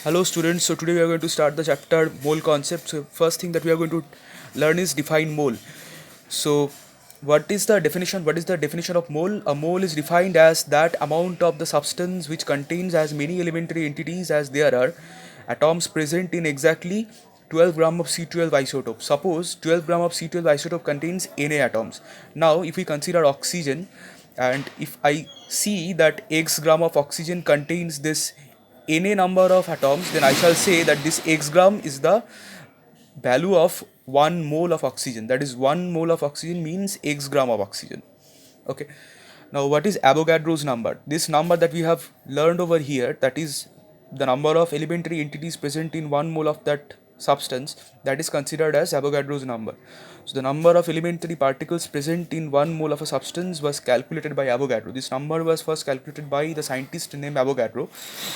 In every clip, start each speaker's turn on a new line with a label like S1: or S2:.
S1: Hello students, so today we are going to start the chapter mole concept. So first thing that we are going to learn is define mole. So what is the definition? What is the definition of mole? A mole is defined as that amount of the substance which contains as many elementary entities as there are atoms present in exactly 12 gram of C12 isotope. Suppose 12 gram of C12 isotope contains Na atoms. Now if we consider oxygen, and if I see that x gram of oxygen contains this Na number of atoms, then I shall say that this x gram is the value of 1 mole of oxygen. That is 1 mole of oxygen means x gram of oxygen. Okay. Now what is Avogadro's number? This number that we have learned over here, that is the number of elementary entities present in 1 mole of that substance, that is considered as Avogadro's number. So the number of elementary particles present in 1 mole of a substance was calculated by Avogadro. This number was first calculated by the scientist named Avogadro.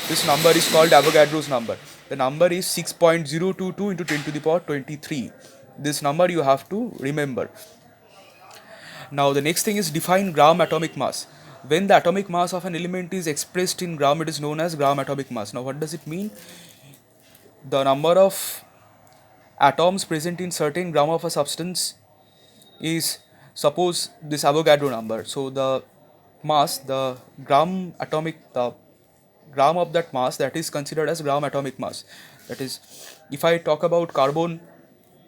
S1: This number is called Avogadro's number. The number is 6.022 into 10 to the power 23. This number you have to remember. Now the next thing is define gram atomic mass. When the atomic mass of an element is expressed in gram, it is known as gram atomic mass. Now what does it mean? The number of atoms present in certain gram of a substance is, suppose, this Avogadro number. So the mass, the gram of that mass, that is considered as gram atomic mass. That is, if I talk about carbon,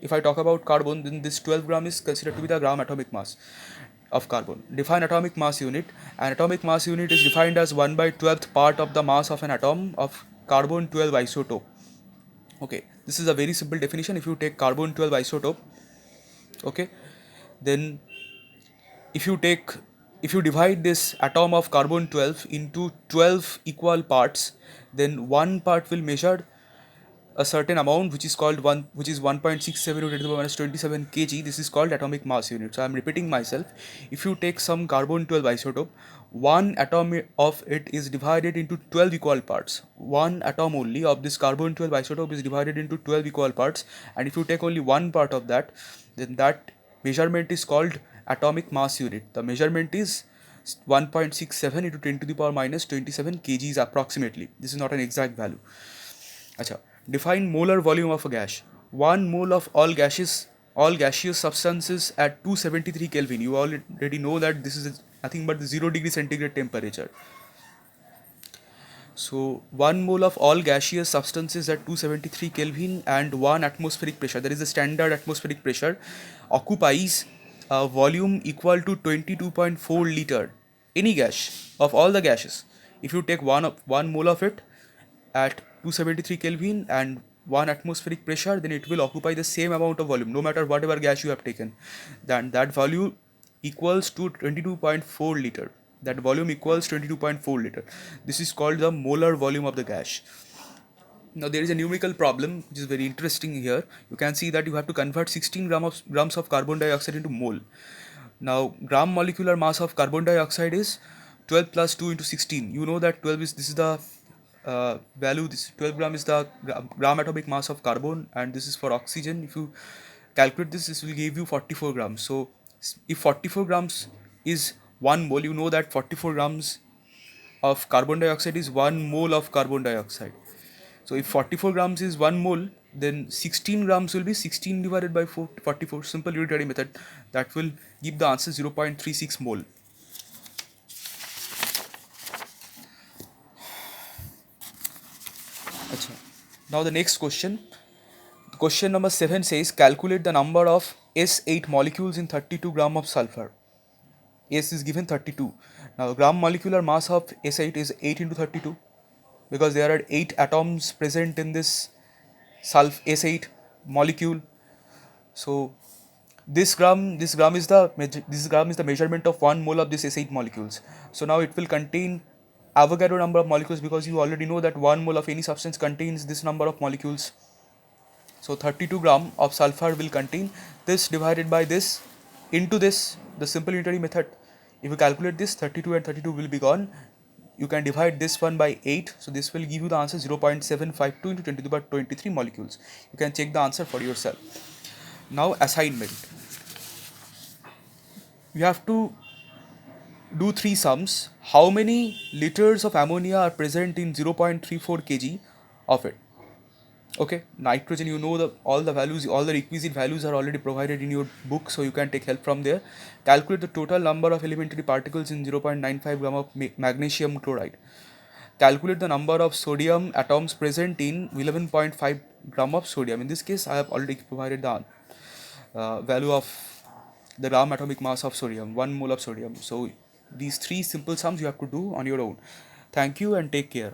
S1: then this 12 gram is considered to be the gram atomic mass of carbon. Define atomic mass unit. An atomic mass unit is defined as 1 by 12th part of the mass of an atom of carbon 12 isotope. Okay, this is a very simple definition. If you take carbon 12 isotope, okay, then if you divide this atom of carbon 12 into 12 equal parts, then one part will measure a certain amount which is called 1.67 to the minus 27 kg. This is called atomic mass unit. So I am repeating myself. If you take some carbon 12 isotope, one atom of it is divided into 12 equal parts. One atom only of this carbon 12 isotope is divided into 12 equal parts, and if you take only one part of that, then that measurement is called atomic mass unit. The measurement is 1.67 into 10 to the power minus 27 kgs approximately. This is not an exact value. Acha. Define molar volume of a gas. 1 mole of all gaseous substances at 273 Kelvin. You already know that this is nothing but the 0 degree centigrade temperature. So 1 mole of all gaseous substances at 273 Kelvin and 1 atmospheric pressure, that is the standard atmospheric pressure, occupies a volume equal to 22.4 liter. Any gas of all the gases, if you take one mole of it at 273 Kelvin and 1 atmospheric pressure, then it will occupy the same amount of volume no matter whatever gas you have taken. Then that value equals to 22.4 liter. That volume equals 22.4 liter. This is called the molar volume of the gas. Now there is a numerical problem which is very interesting here. You can see that you have to convert 16 grams of carbon dioxide into mole. Now gram molecular mass of carbon dioxide is 12 plus 2 into 16. You know that 12 is, this is the value, this 12 gram is the gram atomic mass of carbon, and this is for oxygen. If you calculate this, this will give you 44 grams. So if 44 grams is 1 mole, you know that 44 grams of carbon dioxide is 1 mole of carbon dioxide. So if 44 grams is 1 mole, then 16 grams will be 16 divided by 44, simple unitary method. That will give the answer 0.36 mole. Achha. Now the next question. Question number 7 says calculate the number of S8 molecules in 32 gram of sulfur. S is given 32. Now gram molecular mass of S8 is 8 into 32, because there are 8 atoms present in this S8 molecule. So this gram is the measurement of 1 mole of this S8 molecules. So now it will contain Avogadro number of molecules, because you already know that 1 mole of any substance contains this number of molecules. So 32 gram of sulfur will contain this divided by this into this, the simple unitary method. If you calculate this, 32 and 32 will be gone. You can divide this one by 8. So this will give you the answer 0.752 into 10 to the power 23 molecules. You can check the answer for yourself. Now assignment. You have to do 3 sums. How many liters of ammonia are present in 0.34 kg of it? Okay, nitrogen, you know, the all the values, all the requisite values are already provided in your book, so you can take help from there. Calculate the total number of elementary particles in 0.95 gram of magnesium chloride. Calculate the number of sodium atoms present in 11.5 gram of sodium. In this case, I have already provided the value of the gram atomic mass of sodium, 1 mole of sodium. So these three simple sums you have to do on your own. Thank you and take care.